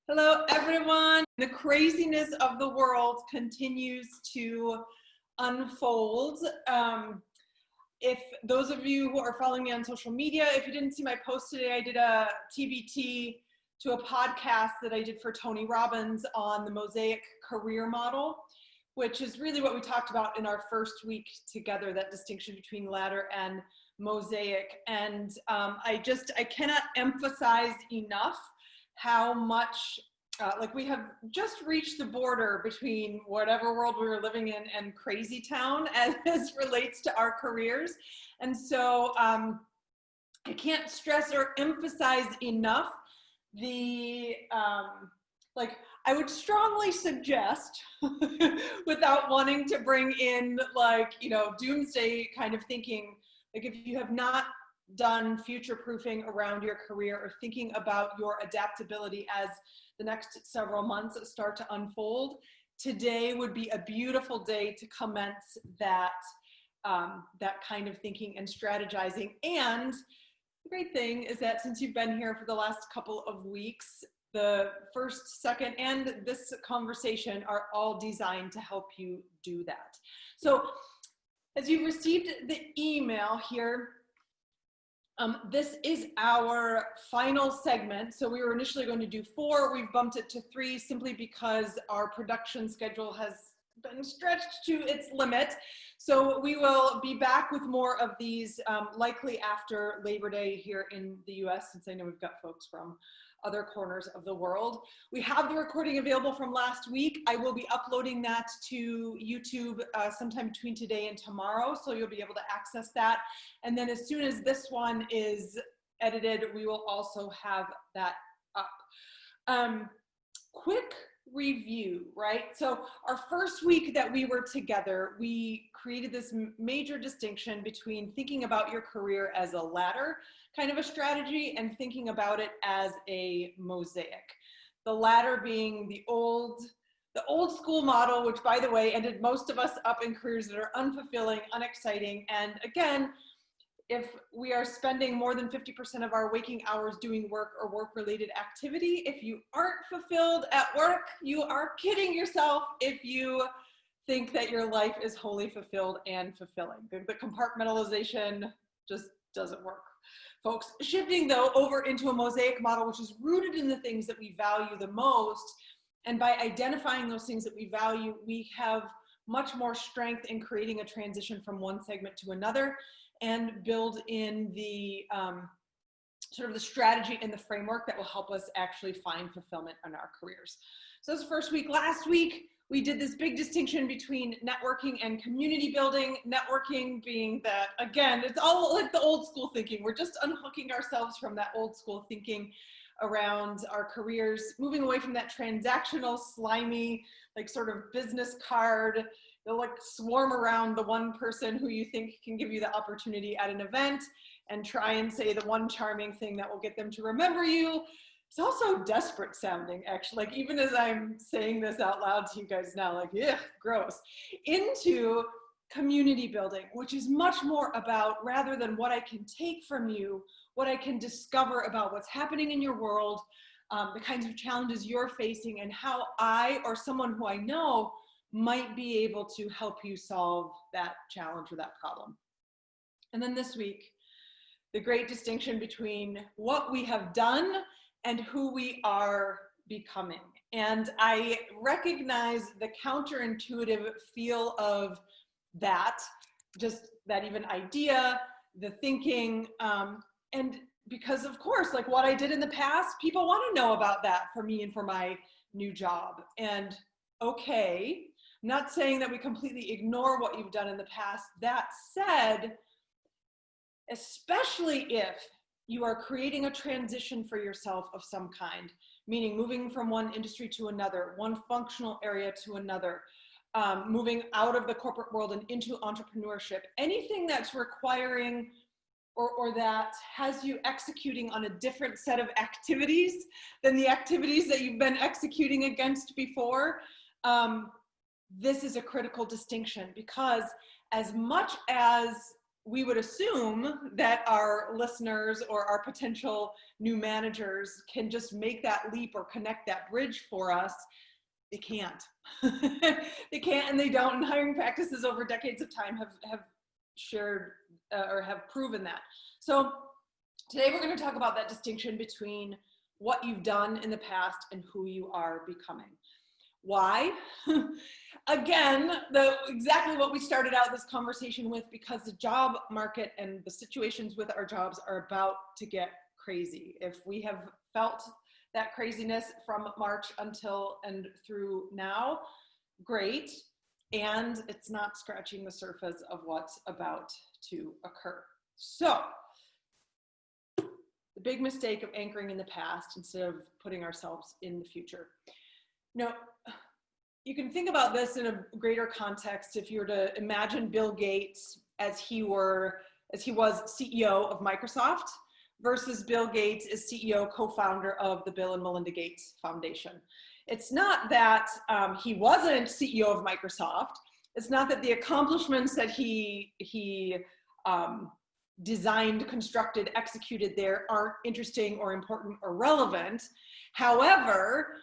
Hello, everyone. The craziness of the world continues to unfold. If those of you who are following me on social media, if you didn't see my post today, I did a TBT to a podcast that I did for Tony Robbins on the Mosaic career model, which is really what we talked about in our first week together, that distinction between ladder and Mosaic. And I cannot emphasize enough how much like we have just reached the border between whatever world we were living in and crazy town as relates to our careers. And so I can't stress or emphasize enough the I would strongly suggest without wanting to bring in doomsday kind of thinking, like if you have not done future proofing around your career or thinking about your adaptability as the next several months start to unfold, today would be a beautiful day to commence that kind of thinking and strategizing. And the great thing is that since you've been here for the last couple of weeks, the first, second, and this conversation are all designed to help you do that. So as you've received the email here, this is our final segment. So we were initially going to do 4. We've bumped it to 3 simply because our production schedule has been stretched to its limit. So we will be back with more of these likely after Labor Day here in the US, since I know we've got folks from other corners of the world. We have the recording available from last week. I will be uploading that to YouTube sometime between today and tomorrow, so you'll be able to access that. And then as soon as this one is edited, we will also have that up. Quick review, right? So our first week that we were together, we created this major distinction between thinking about your career as a ladder kind of a strategy and thinking about it as a mosaic. The ladder being the old school model, which by the way ended most of us up in careers that are unfulfilling, unexciting. And again, if we are spending more than 50% of our waking hours doing work or work-related activity, if you aren't fulfilled at work, you are kidding yourself if you think that your life is wholly fulfilled and fulfilling. The compartmentalization just doesn't work, folks. Shifting though over into a mosaic model, which is rooted in the things that we value the most, and by identifying those things that we value, we have much more strength in creating a transition from one segment to another, and build in the sort of the strategy and the framework that will help us actually find fulfillment in our careers. So this is the first week. Last week, we did this big distinction between networking and community building. Networking being that, again, it's all like the old school thinking. We're just unhooking ourselves from that old school thinking around our careers, moving away from that transactional, slimy, like sort of business card. They'll like swarm around the one person who you think can give you the opportunity at an event and try and say the one charming thing that will get them to remember you. It's also desperate sounding, actually. Like even as I'm saying this out loud to you guys now, like, yeah, gross. Into community building, which is much more about, rather than what I can take from you, what I can discover about what's happening in your world, the kinds of challenges you're facing, and how I or someone who I know might be able to help you solve that challenge or that problem. And then this week, the great distinction between what we have done and who we are becoming. And I recognize the counterintuitive feel of that, just that even idea, the thinking, and because of course, like what I did in the past, people want to know about that for me and for my new job. And okay, I'm not saying that we completely ignore what you've done in the past. That said, especially if you are creating a transition for yourself of some kind, meaning moving from one industry to another, one functional area to another, moving out of the corporate world and into entrepreneurship, anything that's requiring or that has you executing on a different set of activities than the activities that you've been executing against before, this is a critical distinction, because as much as we would assume that our listeners or our potential new managers can just make that leap or connect that bridge for us. They can't. They can't, and they don't. And hiring practices over decades of time have shared or have proven that. So today we're going to talk about that distinction between what you've done in the past and who you are becoming. Why? Again, exactly what we started out this conversation with, because the job market and the situations with our jobs are about to get crazy. If we have felt that craziness from March until and through now, great. And it's not scratching the surface of what's about to occur. So the big mistake of anchoring in the past instead of putting ourselves in the future. Now, you can think about this in a greater context if you were to imagine Bill Gates as he was CEO of Microsoft versus Bill Gates as CEO, co-founder of the Bill and Melinda Gates Foundation. It's not that he wasn't CEO of Microsoft. It's not that the accomplishments that he designed, constructed, executed there aren't interesting or important or relevant. However,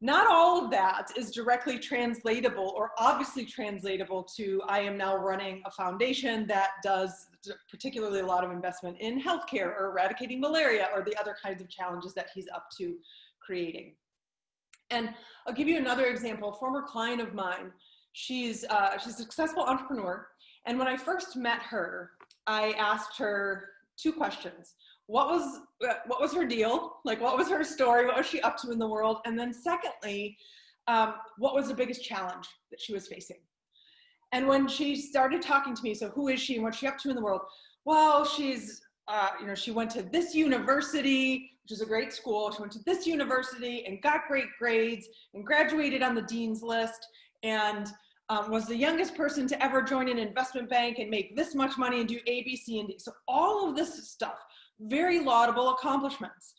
not all of that is directly translatable or obviously translatable to I am now running a foundation that does particularly a lot of investment in healthcare or eradicating malaria or the other kinds of challenges that he's up to creating. And I'll give you another example. A former client of mine, she's a successful entrepreneur. And when I first met her, I asked her two questions. What was her deal? Like, what was her story? What was she up to in the world? And then secondly, what was the biggest challenge that she was facing? And when she started talking to me, so who is she and what's she up to in the world? Well, she's, she went to this university, which is a great school. She went to this university and got great grades and graduated on the dean's list and was the youngest person to ever join an investment bank and make this much money and do A, B, C, and D. So all of this stuff, very laudable accomplishments.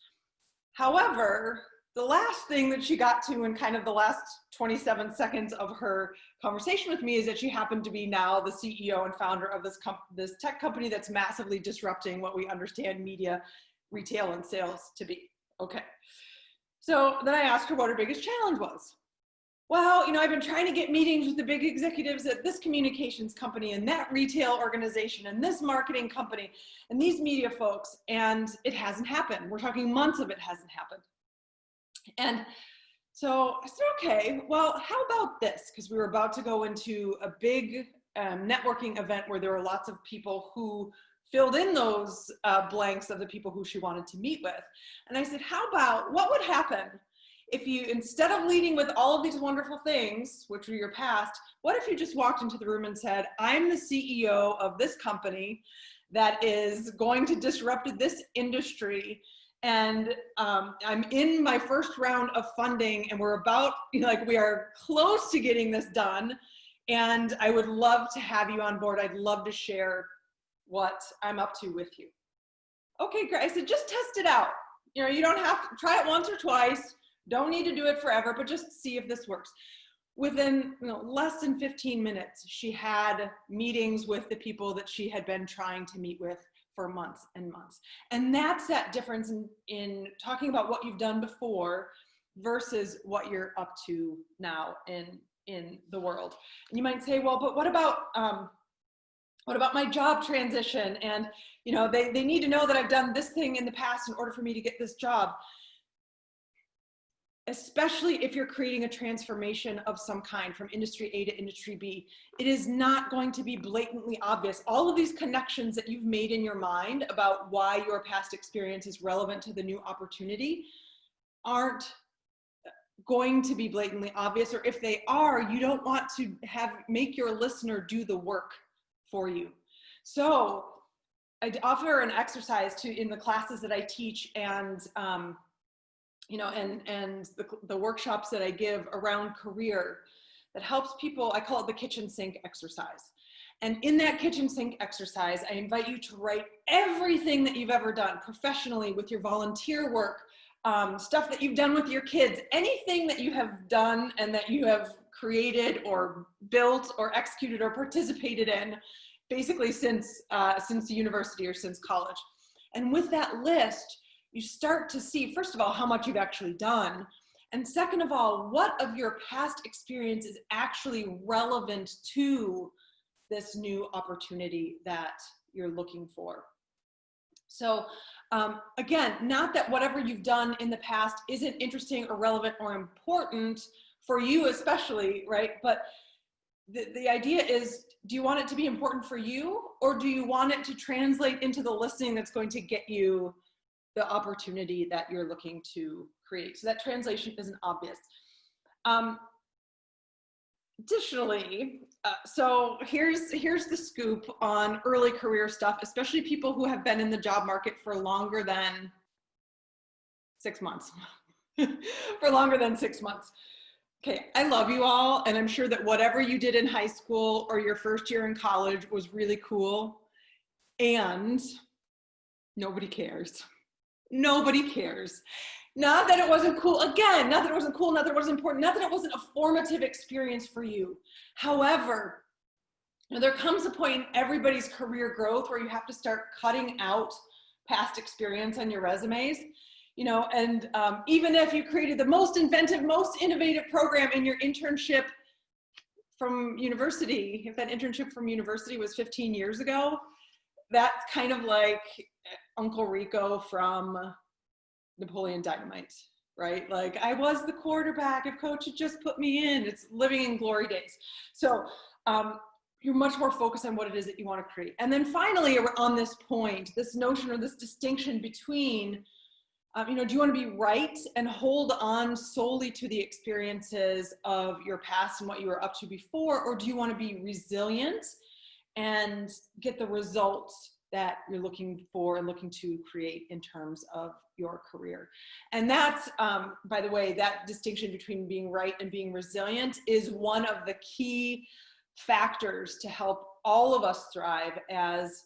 However, the last thing that she got to in kind of the last 27 seconds of her conversation with me is that she happened to be now the CEO and founder of this tech company that's massively disrupting what we understand media, retail, and sales to be. Okay. So then I asked her what her biggest challenge was. Well, I've been trying to get meetings with the big executives at this communications company and that retail organization and this marketing company and these media folks, and it hasn't happened. We're talking months of it hasn't happened. And so I said, okay, well, how about this? Because we were about to go into a big networking event where there were lots of people who filled in those blanks of the people who she wanted to meet with. And I said, how about, what would happen if you, instead of leading with all of these wonderful things, which were your past, what if you just walked into the room and said, I'm the CEO of this company that is going to disrupt this industry, and I'm in my first round of funding, and we're about, we are close to getting this done, and I would love to have you on board. I'd love to share what I'm up to with you. Okay, great. I said, just test it out. You don't have to try it once or twice. Don't need to do it forever, but just see if this works. Within less than 15 minutes, she had meetings with the people that she had been trying to meet with for months and months. And that's that difference in talking about what you've done before versus what you're up to now in the world. And you might say, well, but what about my job transition? And they need to know that I've done this thing in the past in order for me to get this job. Especially if you're creating a transformation of some kind from industry A to industry B, it is not going to be blatantly obvious. All of these connections that you've made in your mind about why your past experience is relevant to the new opportunity aren't going to be blatantly obvious, or if they are, you don't want to make your listener do the work for you. So I offer an exercise in the classes that I teach and the workshops that I give around career that helps people. I call it the kitchen sink exercise. And in that kitchen sink exercise, I invite you to write everything that you've ever done professionally with your volunteer work, stuff that you've done with your kids, anything that you have done and that you have created or built or executed or participated in basically since the university or since college. And with that list, you start to see, first of all, how much you've actually done. And second of all, what of your past experience is actually relevant to this new opportunity that you're looking for. So again, not that whatever you've done in the past isn't interesting or relevant or important for you especially, right? But the idea is, do you want it to be important for you, or do you want it to translate into the listing that's going to get you the opportunity that you're looking to create? So that translation isn't obvious. Additionally, so here's the scoop on early career stuff, especially people who have been in the job market for longer than 6 months. For longer than 6 months. Okay, I love you all, and I'm sure that whatever you did in high school or your first year in college was really cool, and nobody cares. Nobody cares. Not that it wasn't cool, again, not that it wasn't cool, not that it wasn't important, not that it wasn't a formative experience for you. However, there comes a point in everybody's career growth where you have to start cutting out past experience on your resumes. You know, and even if you created the most inventive, most innovative program in your internship from university, if that internship from university was 15 years ago, that's kind of like Uncle Rico from Napoleon Dynamite, right? Like, I was the quarterback, if coach had just put me in. It's living in glory days. So you're much more focused on what it is that you want to create. And then finally, on this point, this notion or this distinction between you know, do you want to be right and hold on solely to the experiences of your past and what you were up to before, or do you want to be resilient and get the results that you're looking for and looking to create in terms of your career? And that's, by the way, that distinction between being right and being resilient is one of the key factors to help all of us thrive as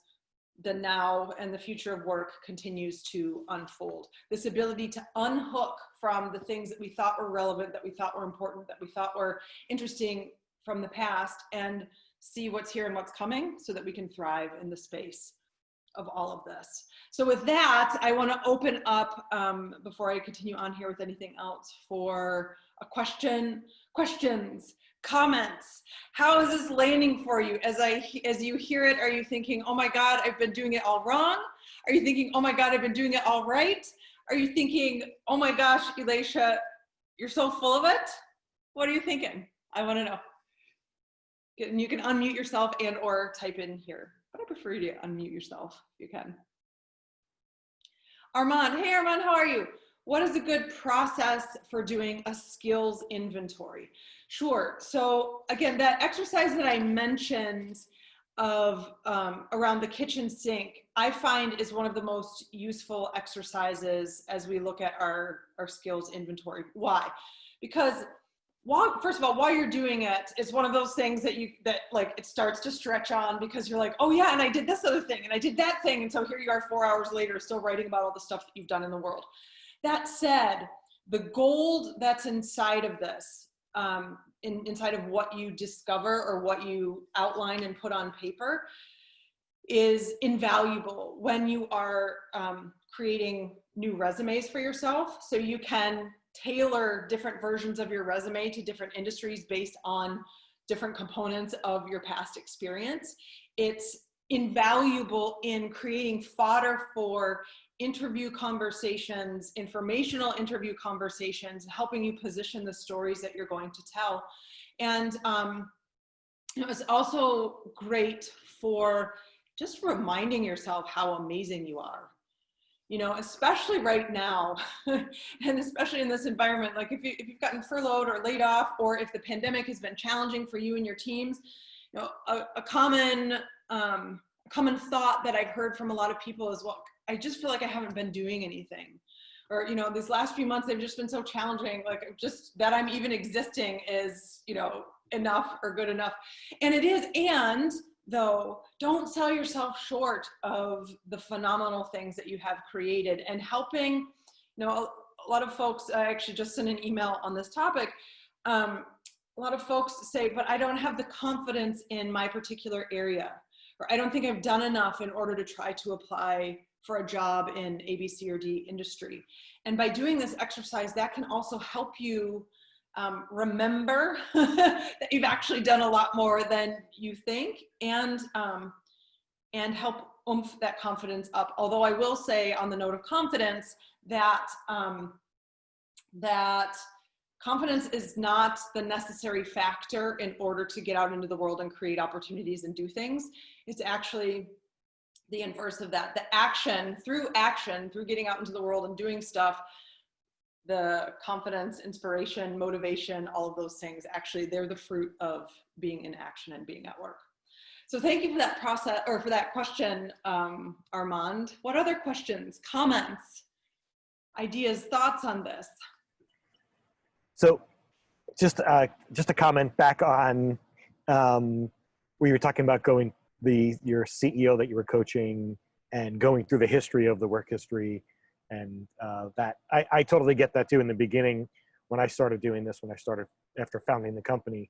the now and the future of work continues to unfold. This ability to unhook from the things that we thought were relevant, that we thought were important, that we thought were interesting from the past, and see what's here and what's coming so that we can thrive in the space of all of this. So with that, I want to open up, before I continue on here with anything else, for a questions, comments. How is this landing for you? As you hear it, are you thinking, oh my God, I've been doing it all wrong? Are you thinking, oh my God, I've been doing it all right? Are you thinking, oh my gosh, Elisha, you're so full of it? What are you thinking? I want to know. And you can unmute yourself and or type in here, but I prefer you to unmute yourself if you can. Armand, hey Armand, how are you? What is a good process for doing a skills inventory? Sure, so again, that exercise that I mentioned of around the kitchen sink, I find is one of the most useful exercises as we look at our skills inventory. Why? Because first of all, while you're doing it, it's one of those things that like it starts to stretch on, because you're like, oh yeah, and I did this other thing and I did that thing, and so here you are 4 hours later still writing about all the stuff that you've done in the world. That said, the gold that's inside of this, inside of what you discover or what you outline and put on paper, is invaluable when you are creating new resumes for yourself. So you can tailor different versions of your resume to different industries based on different components of your past experience. It's invaluable in creating fodder for interview conversations, informational interview conversations, helping you position the stories that you're going to tell. And it's also great for just reminding yourself how amazing you are. You know, especially right now, and especially in this environment, like if you've gotten furloughed or laid off, or if the pandemic has been challenging for you and your teams, you know, a common thought that I've heard from a lot of people is, well, I just feel like I haven't been doing anything. Or, you know, these last few months, they've just been so challenging, like just that I'm even existing is, you know, enough or good enough. And it is, and though, don't sell yourself short of the phenomenal things that you have created. And helping, you know, a lot of folks, I actually just sent an email on this topic. A lot of folks say, but I don't have the confidence in my particular area, or I don't think I've done enough in order to try to apply for a job in A, B, C, or D industry. And by doing this exercise, that can also help you remember that you've actually done a lot more than you think, and help oomph that confidence up. Although I will say, on the note of confidence, that that confidence is not the necessary factor in order to get out into the world and create opportunities and do things. It's actually the inverse of that. The action, through getting out into the world and doing stuff, the confidence, inspiration, motivation, all of those things, actually, they're the fruit of being in action and being at work. So thank you for that process, or for that question, Armand. What other questions, comments, ideas, thoughts on this? So just a comment back on where you were talking about your CEO that you were coaching and going through the history of the work history, and that I totally get that too. In the beginning, when I started doing this, after founding the company,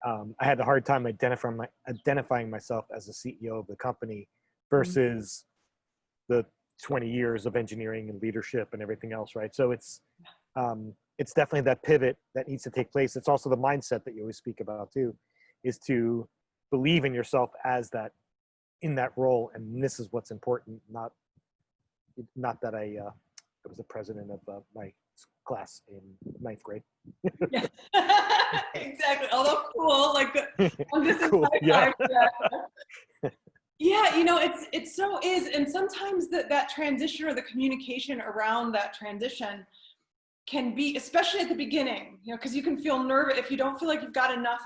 I had a hard time identifying myself as the CEO of the company versus the 20 years of engineering and leadership and everything else, right? So it's definitely that pivot that needs to take place. It's also the mindset that you always speak about too, is to believe in yourself as that, in that role. And this is what's important. Not that I was the president of my class in 9th grade. Yeah. Exactly. Although cool, like cool. Yeah. Yeah, it so is. And sometimes that transition, or the communication around that transition, can be, especially at the beginning, because you can feel nervous if you don't feel like you've got enough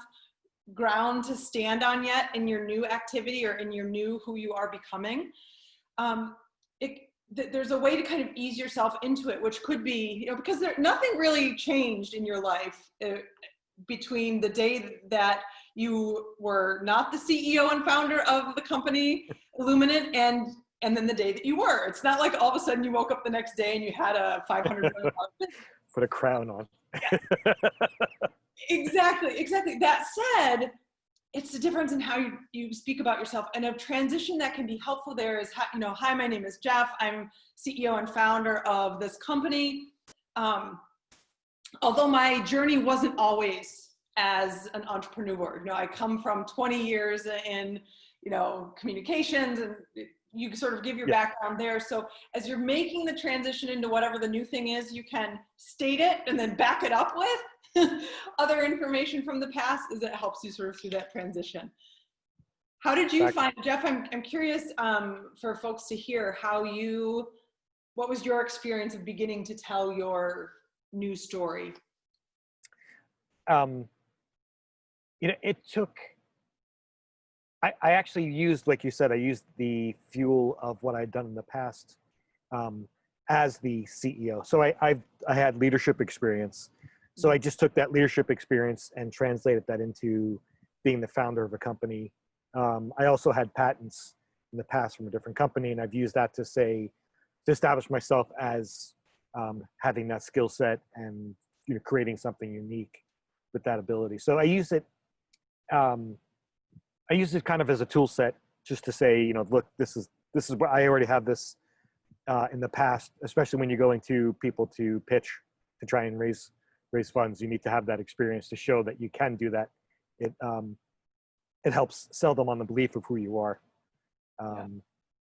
ground to stand on yet in your new activity or in your new who you are becoming. There's a way to kind of ease yourself into it, which could be, because nothing really changed in your life between the day that you were not the CEO and founder of the company Illuminate and then the day that you were. It's not like all of a sudden you woke up the next day and you had a $500 million business. Put a crown on. Yeah. Exactly. That said, it's the difference in how you speak about yourself. And a transition that can be helpful there is, hi, my name is Jeff. I'm CEO and founder of this company. Although my journey wasn't always as an entrepreneur. I come from 20 years in, communications, and you sort of give your background there. So as you're making the transition into whatever the new thing is, you can state it and then back it up with other information from the past, as it helps you sort of through that transition. How did you find, Jeff, I'm curious for folks to hear what was your experience of beginning to tell your new story? It took, I actually used, like you said, I used the fuel of what I'd done in the past as the CEO. So I had leadership experience. So I just took that leadership experience and translated that into being the founder of a company. I also had patents in the past from a different company, and I've used that to establish myself as having that skill set and creating something unique with that ability. So I use it kind of as a tool set, just to say, look, this is what I already have this in the past, especially when you're going to people to pitch to try and raise funds. You need to have that experience to show that you can do that. It helps sell them on the belief of who you are.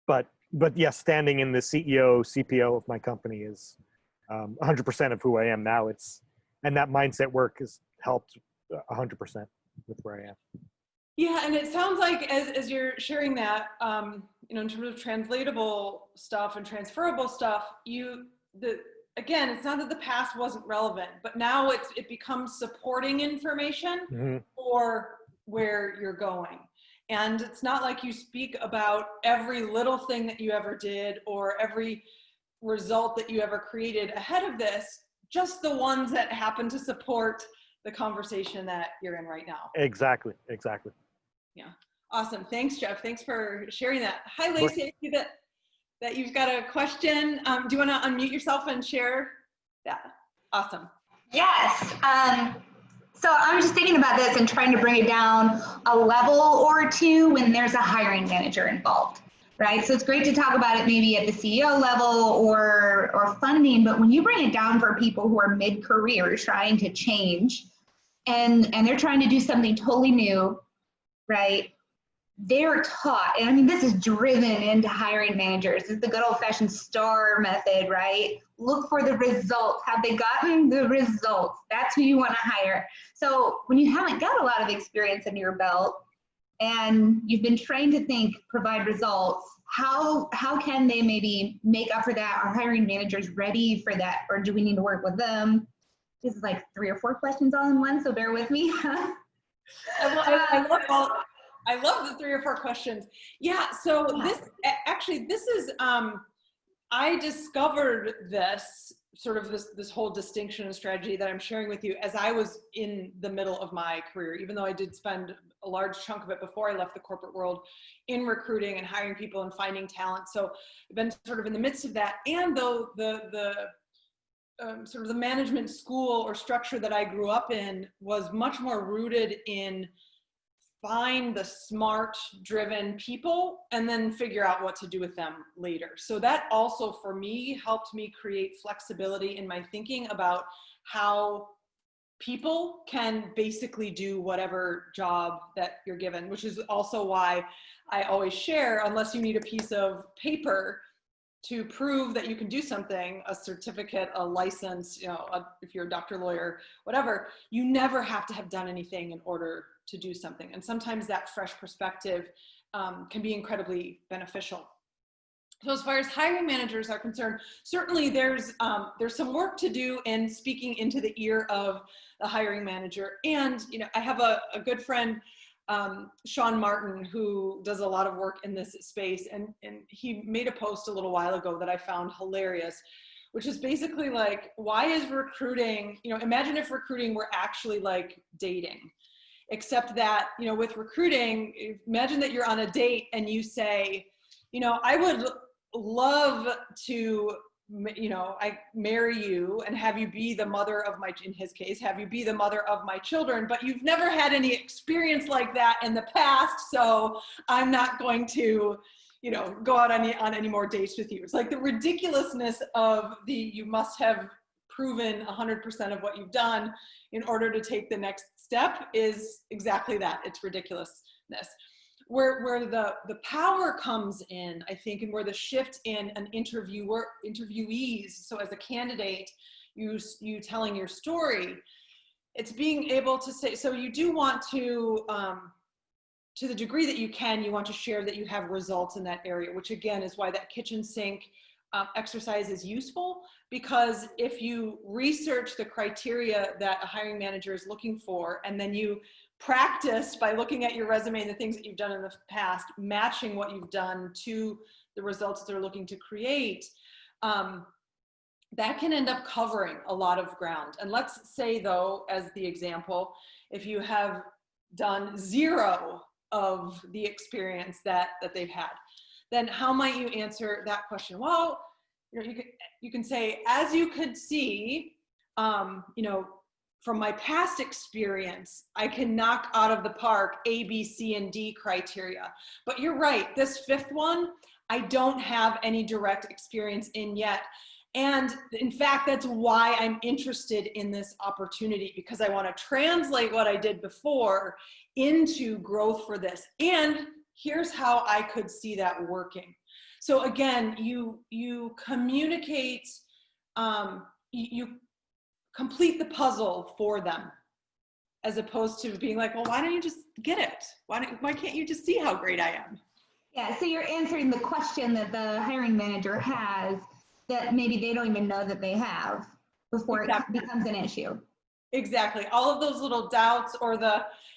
But yes, standing in the CEO, CPO of my company is 100% of who I am now. And that mindset work has helped 100% with where I am. Yeah, and it sounds like as you're sharing that, in terms of translatable stuff and transferable stuff, again, it's not that the past wasn't relevant, but now it becomes supporting information for where you're going. And it's not like you speak about every little thing that you ever did or every result that you ever created ahead of this, just the ones that happen to support the conversation that you're in right now. Exactly. Yeah. Awesome. Thanks, Jeff. Thanks for sharing that. Hi, Lacey. I see that you've got a question. Do you want to unmute yourself and share that? Awesome. Yes. So I'm just thinking about this and trying to bring it down a level or two when there's a hiring manager involved, right? So it's great to talk about it maybe at the CEO level or funding, but when you bring it down for people who are mid-career trying to change and they're trying to do something totally new, right? They're taught, and I mean, this is driven into hiring managers. It's the good old-fashioned STAR method, right? Look for the results. Have they gotten the results? That's who you want to hire. So when you haven't got a lot of experience under your belt and you've been trained to think, provide results, how can they maybe make up for that? Are hiring managers ready for that, or do we need to work with them? This is like 3 or 4 questions all in one, so bear with me. I love the 3 or 4 questions. Yeah, so this is, I discovered this sort of this whole distinction and strategy that I'm sharing with you as I was in the middle of my career, even though I did spend a large chunk of it before I left the corporate world in recruiting and hiring people and finding talent. So I've been sort of in the midst of that. And though sort of the management school or structure that I grew up in was much more rooted in find the smart, driven people and then figure out what to do with them later. So that also for me helped me create flexibility in my thinking about how people can basically do whatever job that you're given, which is also why I always share, unless you need a piece of paper to prove that you can do something, a certificate, a license, if you're a doctor, lawyer, whatever, you never have to have done anything in order to do something. And sometimes that fresh perspective can be incredibly beneficial. So as far as hiring managers are concerned, certainly there's some work to do in speaking into the ear of the hiring manager. And I have a good friend, Sean Martin, who does a lot of work in this space, and he made a post a little while ago that I found hilarious, which is basically like, why is recruiting, imagine if recruiting were actually like dating, except that, with recruiting, imagine that you're on a date and you say, I would love to, I marry you and have you be the mother of in his case, have you be the mother of my children, but you've never had any experience like that in the past, so I'm not going to, go out on any more dates with you. It's like the ridiculousness of you must have proven 100% of what you've done in order to take the next step is exactly that. It's ridiculousness. Where the power comes in, I think, and where the shift in an interviewees, so as a candidate, you telling your story, it's being able to say, so you do want to the degree that you can, you want to share that you have results in that area, which again is why that kitchen sink exercise is useful, because if you research the criteria that a hiring manager is looking for, and then you practice by looking at your resume and the things that you've done in the past, matching what you've done to the results that they're looking to create, that can end up covering a lot of ground. And let's say though, as the example, if you have done 0 of the experience that they've had, then how might you answer that question? Well, you can say, as you could see, from my past experience, I can knock out of the park A, B, C, and D criteria. But you're right, this 5th one, I don't have any direct experience in yet. And in fact, that's why I'm interested in this opportunity, because I want to translate what I did before into growth for this. And here's how I could see that working. So again, you communicate, you complete the puzzle for them, as opposed to being like, well, why don't you just get it? Why can't you just see how great I am? Yeah, so you're answering the question that the hiring manager has that maybe they don't even know that they have before Exactly. It becomes an issue. Exactly. All of those little doubts or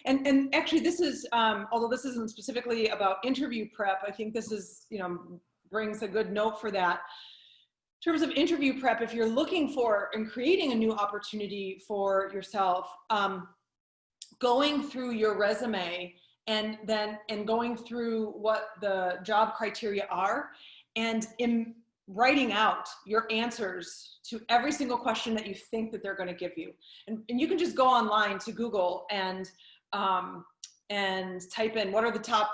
and actually this is, although this isn't specifically about interview prep, I think this is, brings a good note for that. In terms of interview prep, if you're looking for and creating a new opportunity for yourself, going through your resume and going through what the job criteria are and writing out your answers to every single question that you think that they're going to give you. And you can just go online to Google and type in what are the top,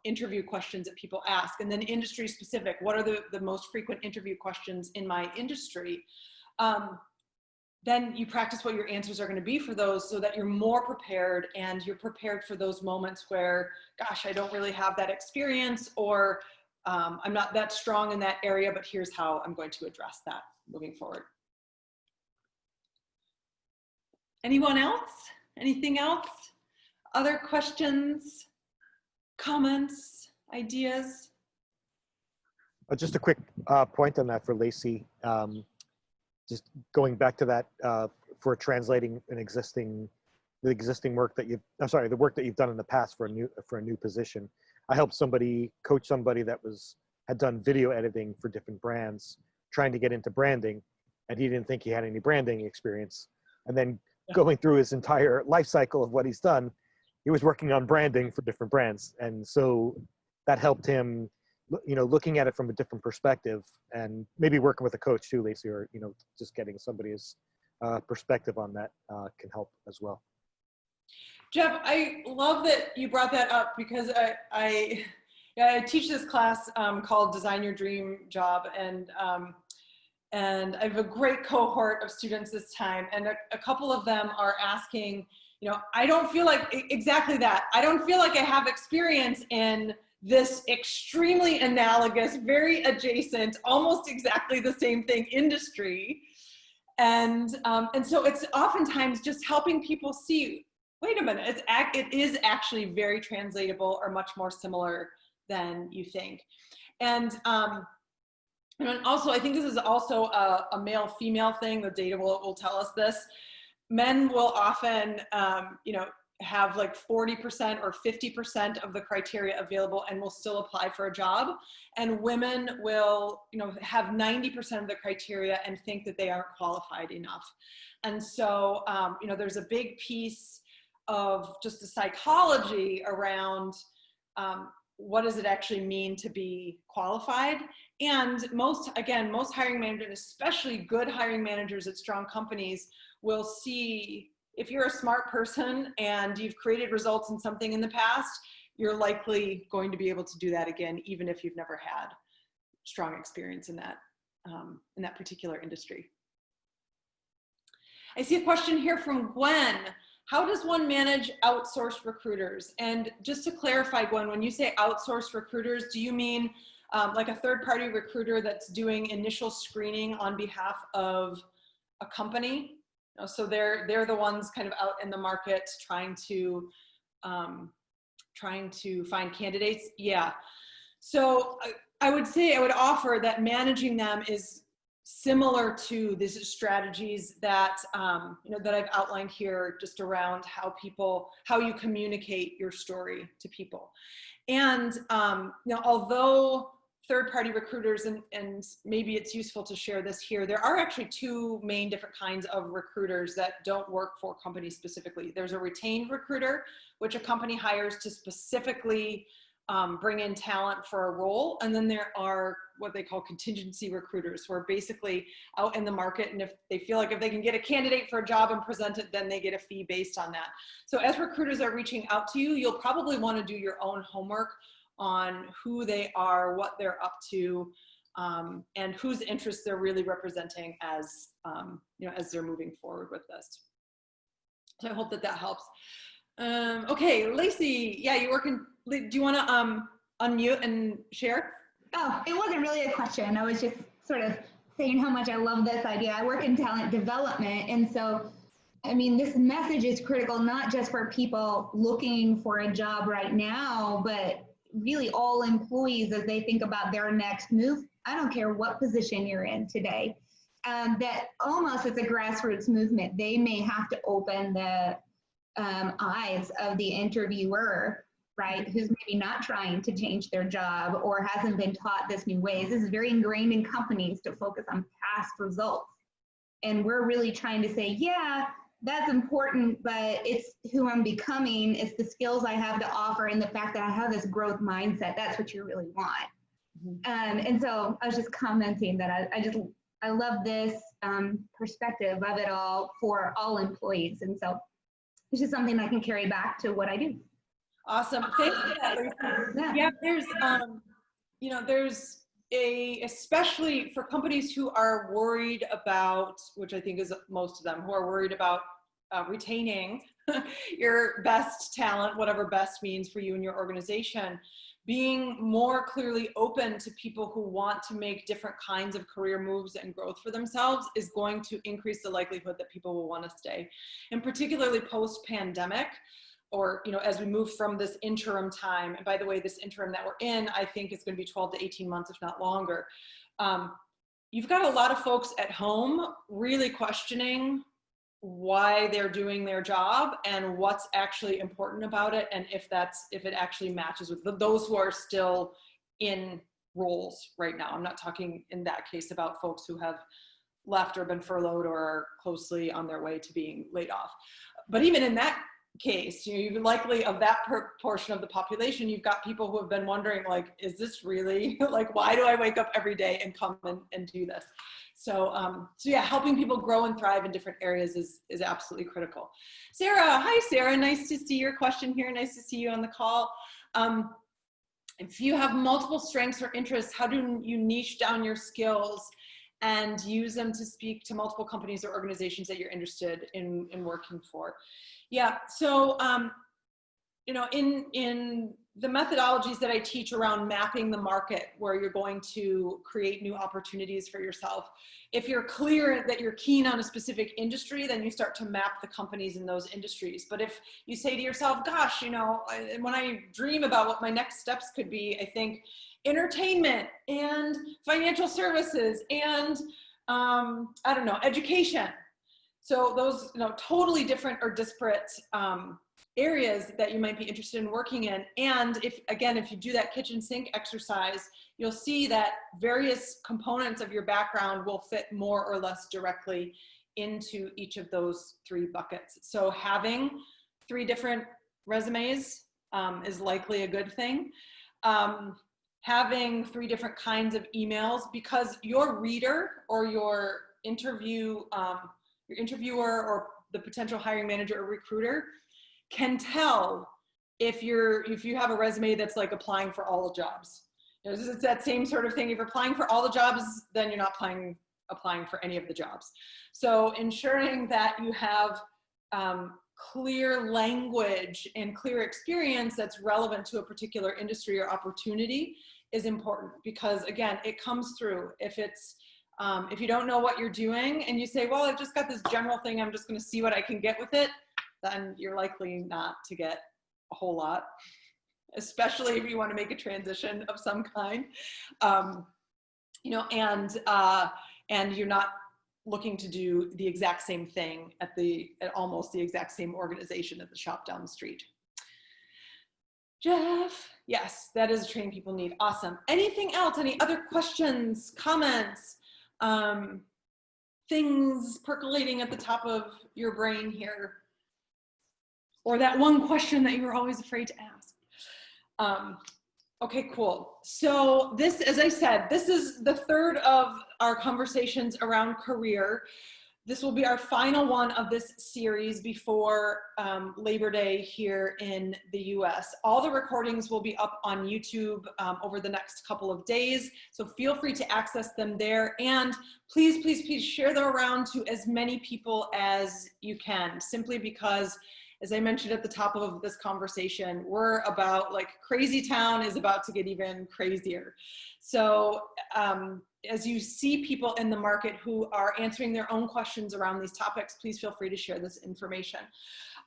interview questions that people ask, and then industry specific, what are the most frequent interview questions in my industry. Then you practice what your answers are going to be for those, so that you're more prepared, and you're prepared for those moments where, gosh, I don't really have that experience, or I'm not that strong in that area, but here's how I'm going to address that moving forward. Anyone else? Anything else? Other questions, comments, ideas? Just a quick point on that for Lacey. Just going back to that for translating the existing work that the work that you've done in the past for a new position. I helped coach somebody that had done video editing for different brands, trying to get into branding, and he didn't think he had any branding experience. And then going through his entire life cycle of what he's done, he was working on branding for different brands. And so that helped him, looking at it from a different perspective, and maybe working with a coach too, Lacey, or, just getting somebody's perspective on that can help as well. Jeff, I love that you brought that up, because I teach this class called Design Your Dream Job, and I have a great cohort of students this time, and a couple of them are asking, I don't feel like exactly that. I don't feel like I have experience in this extremely analogous, very adjacent, almost exactly the same thing industry, and so it's oftentimes just helping people see, wait a minute, it is actually very translatable, or much more similar than you think. And also, I think this is also a male-female thing. The data will tell us this. Men will often, have like 40% or 50% of the criteria available and will still apply for a job. And women will, have 90% of the criteria and think that they aren't qualified enough. And so, there's a big piece of just the psychology around what does it actually mean to be qualified. And most hiring managers, especially good hiring managers at strong companies, will see, if you're a smart person and you've created results in something in the past, you're likely going to be able to do that again, even if you've never had strong experience in that particular industry. I see a question here from Gwen. How does one manage outsourced recruiters? And just to clarify, Gwen, when you say outsourced recruiters, do you mean like a third-party recruiter that's doing initial screening on behalf of a company? So they're the ones kind of out in the market trying to find candidates. Yeah. So I would offer that managing them is similar to these strategies that that I've outlined here, just around how you communicate your story to people. And although third-party recruiters, and maybe it's useful to share this here, there are actually two main different kinds of recruiters that don't work for companies specifically. There's a retained recruiter, which a company hires to specifically bring in talent for a role. And then there are what they call contingency recruiters, who are basically out in the market, and if they feel like if they can get a candidate for a job and present it, then they get a fee based on that. So as recruiters are reaching out to you, you'll probably want to do your own homework on who they are, what they're up to, and whose interests they're really representing as as they're moving forward with this. So I hope that helps. Okay, Lacey, yeah, you're working. Do you want to unmute and share? Oh, it wasn't really a question. I was just sort of saying how much I love this idea. I work in talent development, and so, I mean, this message is critical, not just for people looking for a job right now, but really all employees as they think about their next move. I don't care what position you're in today. That almost it's a grassroots movement. They may have to open the eyes of the interviewer, right, who's maybe not trying to change their job or hasn't been taught this new ways. This is very ingrained in companies to focus on past results. And we're really trying to say, yeah, that's important, but it's who I'm becoming, it's the skills I have to offer, and the fact that I have this growth mindset. That's what you really want. And so I was just commenting that I love this perspective of it all for all employees. And so it's just something I can carry back to what I do. Awesome. Thanks for that, Lisa. Yeah, there's, you know, there's especially for companies who are worried about, which I think is most of them, who are worried about retaining your best talent, whatever best means for you and your organization, being more clearly open to people who want to make different kinds of career moves and growth for themselves is going to increase the likelihood that people will want to stay. And particularly post-pandemic, or, you know, as we move from this interim time, and by the way, this interim that we're in, I think it's going to be 12 to 18 months, if not longer. You've got a lot of folks at home really questioning why they're doing their job and what's actually important about it, and if it actually matches with those who are still in roles right now. I'm not talking in that case about folks who have left or been furloughed or are closely on their way to being laid off. But even in that case, you know, even likely of that portion of the population, you've got people who have been wondering, like, is this really, like, why do I wake up every day and come and do this? So, so yeah, helping people grow and thrive in different areas is absolutely critical. Sarah, hi Sarah, nice to see your question here. Nice to see you on the call. If you have multiple strengths or interests, how do you niche down your skills and use them to speak to multiple companies or organizations that you're interested in working for? Yeah, so, you know, in the methodologies that I teach around mapping the market where you're going to create new opportunities for yourself, if you're clear that you're keen on a specific industry, then you start to map the companies in those industries. But if you say to yourself, gosh, you know, when I dream about what my next steps could be, I think entertainment and financial services and, I don't know, education. So those, you know, totally different or disparate areas that you might be interested in working in. And if you do that kitchen sink exercise, you'll see that various components of your background will fit more or less directly into each of those three buckets. So having 3 different resumes is likely a good thing. Having 3 different kinds of emails, because your reader or your interviewer or the potential hiring manager or recruiter can tell if you have a resume that's like applying for all the jobs. You know, it's that same sort of thing. If you're applying for all the jobs, then you're not applying for any of the jobs. So ensuring that you have clear language and clear experience that's relevant to a particular industry or opportunity is important, because again, it comes through. If you don't know what you're doing and you say, well, I've just got this general thing, I'm just going to see what I can get with it, then you're likely not to get a whole lot, especially if you want to make a transition of some kind. You know, and you're not looking to do the exact same thing at almost the exact same organization at the shop down the street. Jeff, yes, that is a training people need. Awesome. Anything else? Any other questions, comments, things percolating at the top of your brain here? Or that one question that you were always afraid to ask? Okay, cool. So this, as I said, this is the 3rd of our conversations around career. This will be our final one of this series before Labor Day here in the US. All the recordings will be up on YouTube over the next couple of days, so feel free to access them there. And please, please, please share them around to as many people as you can, simply because, as I mentioned at the top of this conversation, we're about, like, crazy town is about to get even crazier. So as you see people in the market who are answering their own questions around these topics, please feel free to share this information.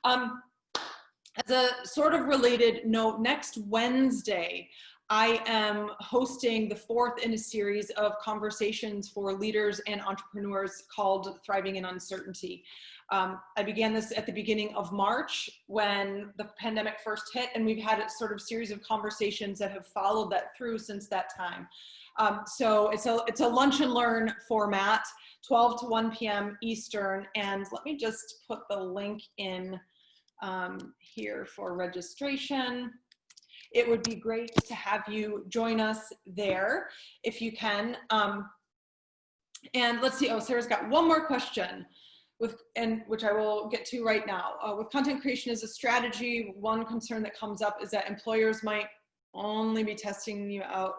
As a sort of related note, next Wednesday, I am hosting the 4th in a series of conversations for leaders and entrepreneurs called Thriving in Uncertainty. I began this at the beginning of March when the pandemic first hit, and we've had a sort of series of conversations that have followed that through since that time. So it's a lunch and learn format, 12 to 1 p.m. Eastern. And let me just put the link in here for registration. it would be great to have you join us there if you can. And let's see, oh, Sarah's got one more question, which I will get to right now. With content creation as a strategy, one concern that comes up is that employers might only be testing you out.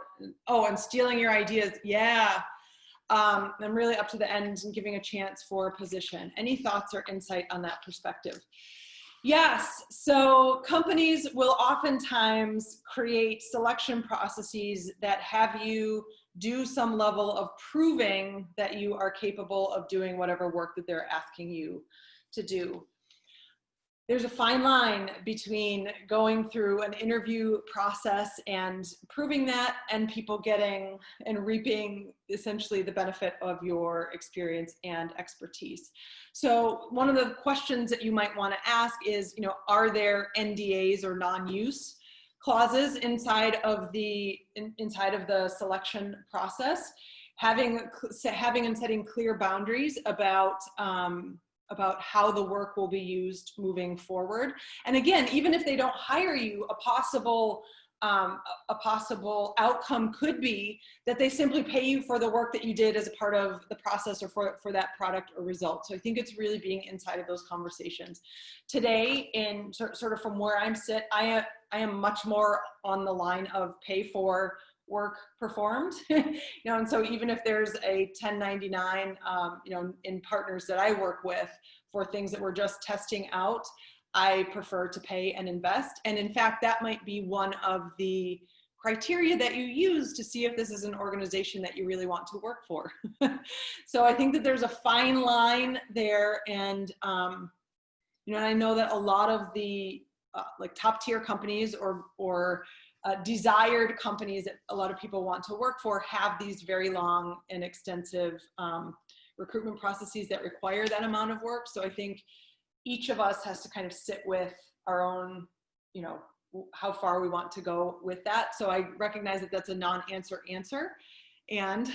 Oh, and stealing your ideas. Yeah. I'm really up to the end and giving a chance for a position. Any thoughts or insight on that perspective? Yes, so companies will oftentimes create selection processes that have you do some level of proving that you are capable of doing whatever work that they're asking you to do. There's a fine line between going through an interview process and proving that, and people getting and reaping essentially the benefit of your experience and expertise. So one of the questions that you might want to ask is, are there NDAs or non-use clauses inside of the selection process? Having and setting clear boundaries about how the work will be used moving forward. And again, even if they don't hire you, a possible outcome could be that they simply pay you for the work that you did as a part of the process or for that product or result. So I think it's really being inside of those conversations. Today, in sort of from where I'm sit, I am much more on the line of pay for work performed, and so even if there's a 1099, in partners that I work with for things that we're just testing out, I prefer to pay and invest. And in fact, that might be one of the criteria that you use to see if this is an organization that you really want to work for. So I think that there's a fine line there. And, I know that a lot of the like top tier companies or desired companies that a lot of people want to work for have these very long and extensive recruitment processes that require that amount of work. So I think each of us has to kind of sit with our own, how far we want to go with that. So I recognize that that's a non-answer answer. And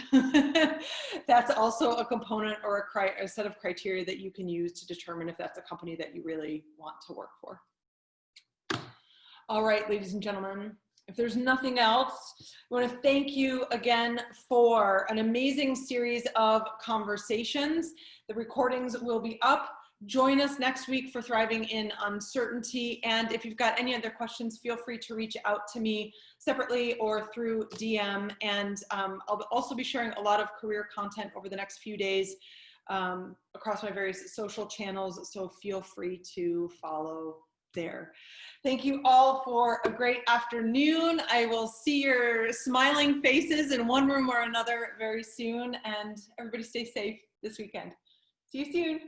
that's also a component or a set of criteria that you can use to determine if that's a company that you really want to work for. All right, ladies and gentlemen, if there's nothing else, I want to thank you again for an amazing series of conversations. The recordings will be up. Join us next week for Thriving in Uncertainty. And if you've got any other questions, feel free to reach out to me separately or through DM. And I'll also be sharing a lot of career content over the next few days across my various social channels. So feel free to follow there. Thank you all for a great afternoon. I will see your smiling faces in one room or another very soon. And everybody stay safe this weekend. See you soon.